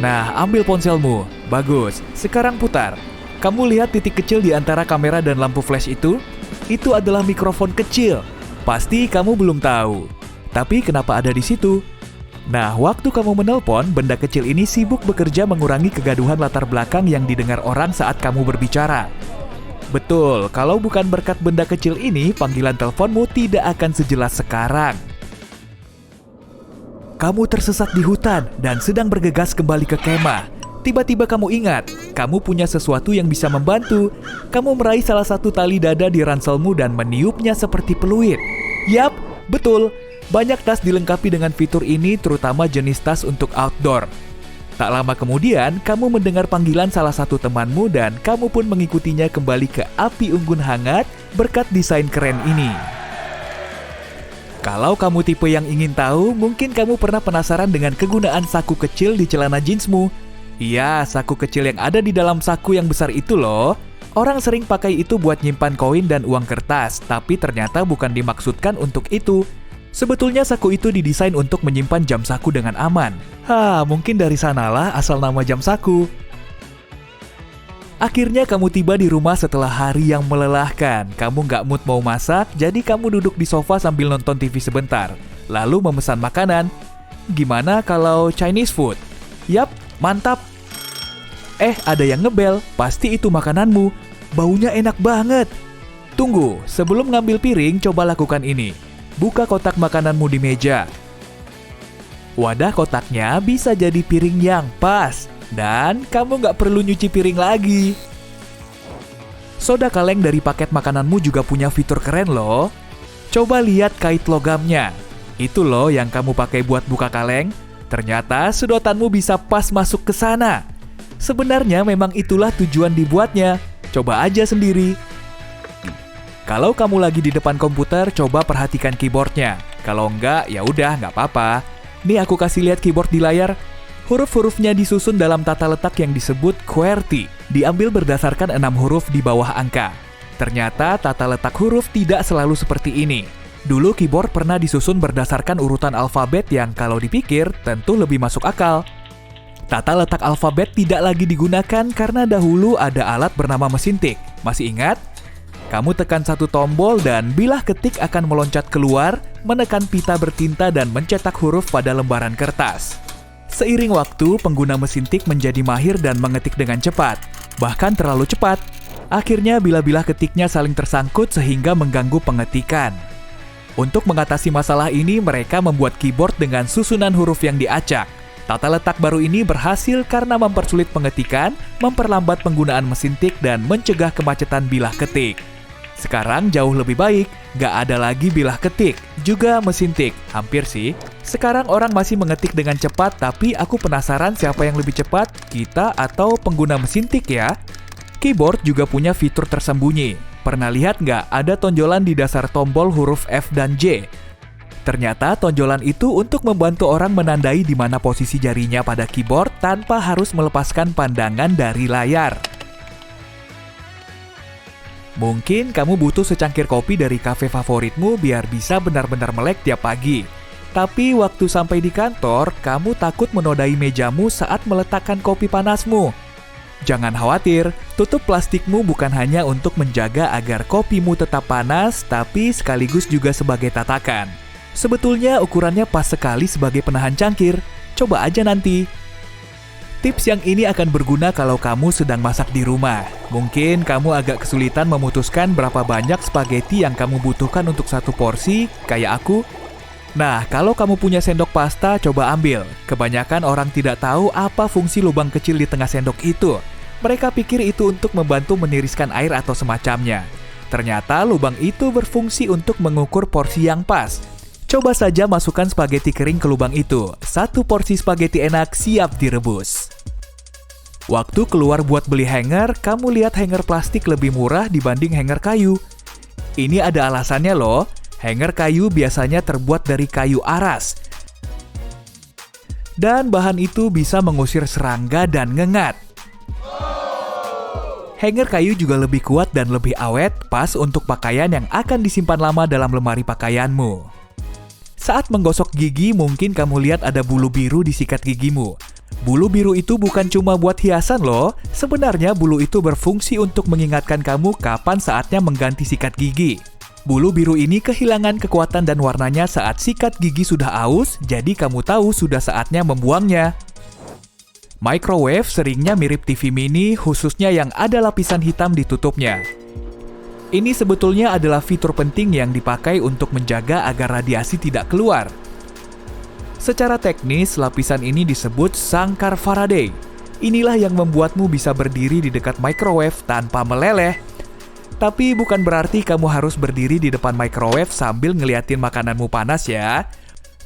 Nah, ambil ponselmu. Bagus, sekarang putar. Kamu lihat titik kecil di antara kamera dan lampu flash itu? Itu adalah mikrofon kecil. Pasti kamu belum tahu. Tapi kenapa ada di situ? Nah, waktu kamu menelpon, benda kecil ini sibuk bekerja mengurangi kegaduhan latar belakang yang didengar orang saat kamu berbicara. Betul, kalau bukan berkat benda kecil ini, panggilan teleponmu tidak akan sejelas sekarang. Kamu tersesat di hutan dan sedang bergegas kembali ke kemah. Tiba-tiba kamu ingat, kamu punya sesuatu yang bisa membantu. Kamu meraih salah satu tali dada di ranselmu dan meniupnya seperti peluit. Yap, betul. Banyak tas dilengkapi dengan fitur ini, terutama jenis tas untuk outdoor. Tak lama kemudian, kamu mendengar panggilan salah satu temanmu dan kamu pun mengikutinya kembali ke api unggun hangat berkat desain keren ini. Kalau kamu tipe yang ingin tahu, mungkin kamu pernah penasaran dengan kegunaan saku kecil di celana jeansmu. Iya, saku kecil yang ada di dalam saku yang besar itu loh. Orang sering pakai itu buat nyimpan koin dan uang kertas, tapi ternyata bukan dimaksudkan untuk itu. Sebetulnya saku itu didesain untuk menyimpan jam saku dengan aman. Mungkin dari sanalah asal nama jam saku. Akhirnya kamu tiba di rumah setelah hari yang melelahkan. Kamu nggak mood mau masak, jadi kamu duduk di sofa sambil nonton TV sebentar. Lalu memesan makanan. Gimana kalau Chinese food? Yap, mantap. Ada yang ngebel, pasti itu makananmu. Baunya enak banget. Tunggu, sebelum ngambil piring, coba lakukan ini. Buka kotak makananmu di meja. Wadah kotaknya bisa jadi piring yang pas. Dan kamu nggak perlu nyuci piring lagi. Soda kaleng dari paket makananmu juga punya fitur keren loh. Coba lihat kait logamnya. Itu loh yang kamu pakai buat buka kaleng. Ternyata sedotanmu bisa pas masuk ke sana. Sebenarnya memang itulah tujuan dibuatnya. Coba aja sendiri. Kalau kamu lagi di depan komputer, coba perhatikan keyboardnya. Kalau enggak, ya udah nggak apa-apa. Nih aku kasih lihat keyboard di layar. Huruf-hurufnya disusun dalam tata letak yang disebut QWERTY. Diambil berdasarkan 6 huruf di bawah angka. Ternyata tata letak huruf tidak selalu seperti ini. Dulu keyboard pernah disusun berdasarkan urutan alfabet yang kalau dipikir tentu lebih masuk akal. Tata letak alfabet tidak lagi digunakan karena dahulu ada alat bernama mesin tik. Masih ingat? Kamu tekan satu tombol dan bilah ketik akan meloncat keluar, menekan pita bertinta dan mencetak huruf pada lembaran kertas. Seiring waktu, pengguna mesin tik menjadi mahir dan mengetik dengan cepat, bahkan terlalu cepat. Akhirnya bilah-bilah ketiknya saling tersangkut sehingga mengganggu pengetikan. Untuk mengatasi masalah ini, mereka membuat keyboard dengan susunan huruf yang diacak. Tata letak baru ini berhasil karena mempersulit pengetikan, memperlambat penggunaan mesin tik dan mencegah kemacetan bilah ketik. Sekarang jauh lebih baik, gak ada lagi bilah ketik, juga mesin tik, hampir sih. Sekarang orang masih mengetik dengan cepat, tapi aku penasaran siapa yang lebih cepat, kita atau pengguna mesin tik ya? Keyboard juga punya fitur tersembunyi. Pernah lihat nggak ada tonjolan di dasar tombol huruf F dan J? Ternyata tonjolan itu untuk membantu orang menandai di mana posisi jarinya pada keyboard tanpa harus melepaskan pandangan dari layar. Mungkin kamu butuh secangkir kopi dari kafe favoritmu biar bisa benar-benar melek tiap pagi. Tapi waktu sampai di kantor, kamu takut menodai mejamu saat meletakkan kopi panasmu. Jangan khawatir, tutup plastikmu bukan hanya untuk menjaga agar kopimu tetap panas, tapi sekaligus juga sebagai tatakan. Sebetulnya ukurannya pas sekali sebagai penahan cangkir. Coba aja nanti. Tips yang ini akan berguna kalau kamu sedang masak di rumah. Mungkin kamu agak kesulitan memutuskan berapa banyak spaghetti yang kamu butuhkan untuk satu porsi, kayak aku. Nah, kalau kamu punya sendok pasta, coba ambil. Kebanyakan orang tidak tahu apa fungsi lubang kecil di tengah sendok itu. Mereka pikir itu untuk membantu meniriskan air atau semacamnya. Ternyata lubang itu berfungsi untuk mengukur porsi yang pas. Coba saja masukkan spaghetti kering ke lubang itu. Satu porsi spaghetti enak siap direbus. Waktu keluar buat beli hanger, kamu lihat hanger plastik lebih murah dibanding hanger kayu. Ini ada alasannya loh. Hanger kayu biasanya terbuat dari kayu aras. Dan bahan itu bisa mengusir serangga dan ngengat. Hanger kayu juga lebih kuat dan lebih awet, pas untuk pakaian yang akan disimpan lama dalam lemari pakaianmu. Saat menggosok gigi, mungkin kamu lihat ada bulu biru di sikat gigimu. Bulu biru itu bukan cuma buat hiasan loh, sebenarnya bulu itu berfungsi untuk mengingatkan kamu kapan saatnya mengganti sikat gigi. Bulu biru ini kehilangan kekuatan dan warnanya saat sikat gigi sudah aus, jadi kamu tahu sudah saatnya membuangnya. Microwave seringnya mirip TV mini, khususnya yang ada lapisan hitam di tutupnya. Ini sebetulnya adalah fitur penting yang dipakai untuk menjaga agar radiasi tidak keluar. Secara teknis, lapisan ini disebut sangkar Faraday. Inilah yang membuatmu bisa berdiri di dekat microwave tanpa meleleh. Tapi bukan berarti kamu harus berdiri di depan microwave sambil ngeliatin makananmu panas ya.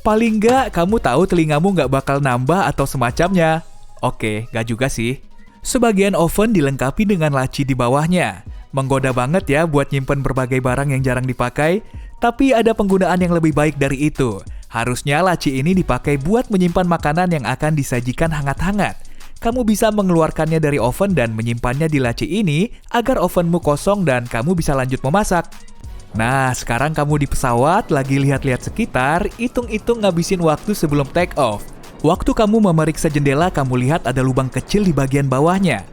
Paling nggak kamu tahu telingamu nggak bakal nambah atau semacamnya. Oke, nggak juga sih. Sebagian oven dilengkapi dengan laci di bawahnya. Menggoda banget ya buat nyimpen berbagai barang yang jarang dipakai. Tapi ada penggunaan yang lebih baik dari itu. Harusnya laci ini dipakai buat menyimpan makanan yang akan disajikan hangat-hangat. Kamu bisa mengeluarkannya dari oven dan menyimpannya di laci ini agar ovenmu kosong dan kamu bisa lanjut memasak. Nah, sekarang kamu di pesawat, lagi lihat-lihat sekitar, hitung-hitung ngabisin waktu sebelum take off. Waktu kamu memeriksa jendela, kamu lihat ada lubang kecil di bagian bawahnya.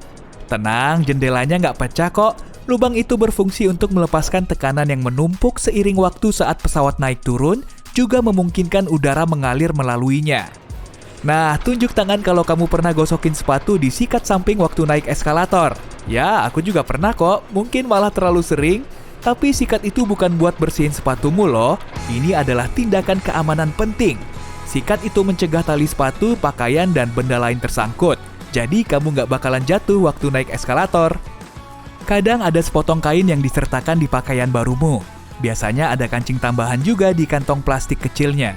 Tenang, jendelanya nggak pecah kok. Lubang itu berfungsi untuk melepaskan tekanan yang menumpuk seiring waktu saat pesawat naik turun, juga memungkinkan udara mengalir melaluinya. Nah, tunjuk tangan kalau kamu pernah gosokin sepatu di sikat samping waktu naik eskalator. Ya, aku juga pernah kok, mungkin malah terlalu sering. Tapi sikat itu bukan buat bersihin sepatumu loh, ini adalah tindakan keamanan penting. Sikat itu mencegah tali sepatu, pakaian, dan benda lain tersangkut. Jadi kamu nggak bakalan jatuh waktu naik eskalator. Kadang ada sepotong kain yang disertakan di pakaian barumu. Biasanya ada kancing tambahan juga di kantong plastik kecilnya.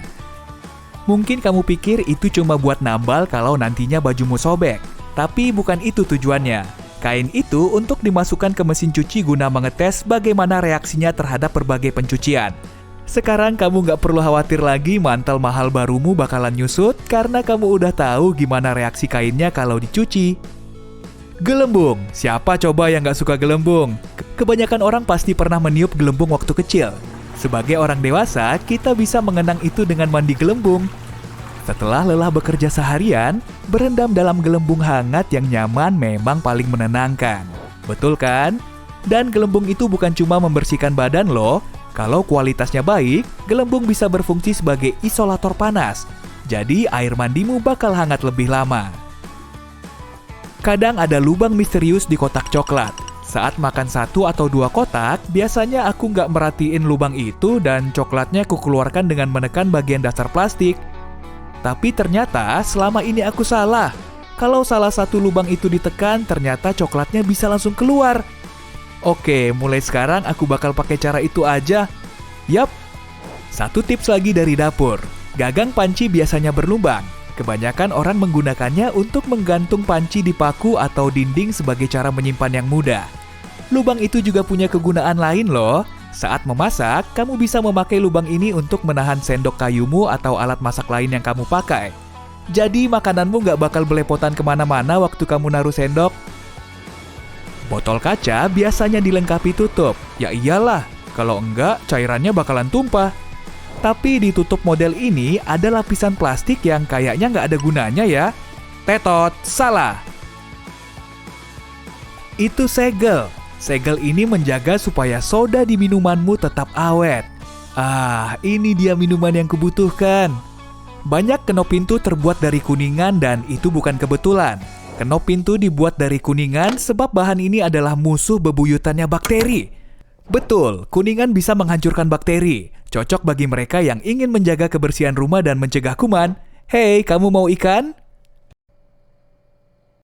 Mungkin kamu pikir itu cuma buat nambal kalau nantinya bajumu sobek. Tapi bukan itu tujuannya. Kain itu untuk dimasukkan ke mesin cuci guna mengetes bagaimana reaksinya terhadap berbagai pencucian. Sekarang kamu nggak perlu khawatir lagi mantel mahal barumu bakalan nyusut karena kamu udah tahu gimana reaksi kainnya kalau dicuci. Gelembung. Siapa coba yang nggak suka gelembung? Kebanyakan orang pasti pernah meniup gelembung waktu kecil. Sebagai orang dewasa, kita bisa mengenang itu dengan mandi gelembung. Setelah lelah bekerja seharian, berendam dalam gelembung hangat yang nyaman memang paling menenangkan. Betul kan? Dan gelembung itu bukan cuma membersihkan badan loh. Kalau kualitasnya baik, gelembung bisa berfungsi sebagai isolator panas. Jadi air mandimu bakal hangat lebih lama. Kadang ada lubang misterius di kotak coklat. Saat makan 1 atau 2 kotak, biasanya aku nggak merhatiin lubang itu dan coklatnya kukeluarkan dengan menekan bagian dasar plastik. Tapi ternyata selama ini aku salah. Kalau salah satu lubang itu ditekan, ternyata coklatnya bisa langsung keluar. Oke, mulai sekarang aku bakal pakai cara itu aja. Yap. Satu tips lagi dari dapur. Gagang panci biasanya berlubang. Kebanyakan orang menggunakannya untuk menggantung panci di paku atau dinding sebagai cara menyimpan yang mudah. Lubang itu juga punya kegunaan lain loh. Saat memasak, kamu bisa memakai lubang ini untuk menahan sendok kayumu atau alat masak lain yang kamu pakai. Jadi makananmu nggak bakal belepotan kemana-mana waktu kamu naruh sendok. Botol kaca biasanya dilengkapi tutup. Ya iyalah, kalau enggak cairannya bakalan tumpah. Tapi di tutup model ini ada lapisan plastik yang kayaknya nggak ada gunanya ya. Tetot, salah. Itu segel. Segel ini menjaga supaya soda di minumanmu tetap awet. Ah, ini dia minuman yang kubutuhkan. Banyak kenop pintu terbuat dari kuningan dan itu bukan kebetulan. Kenop pintu dibuat dari kuningan sebab bahan ini adalah musuh bebuyutannya bakteri. Betul, kuningan bisa menghancurkan bakteri. Cocok bagi mereka yang ingin menjaga kebersihan rumah dan mencegah kuman. Hei, kamu mau ikan?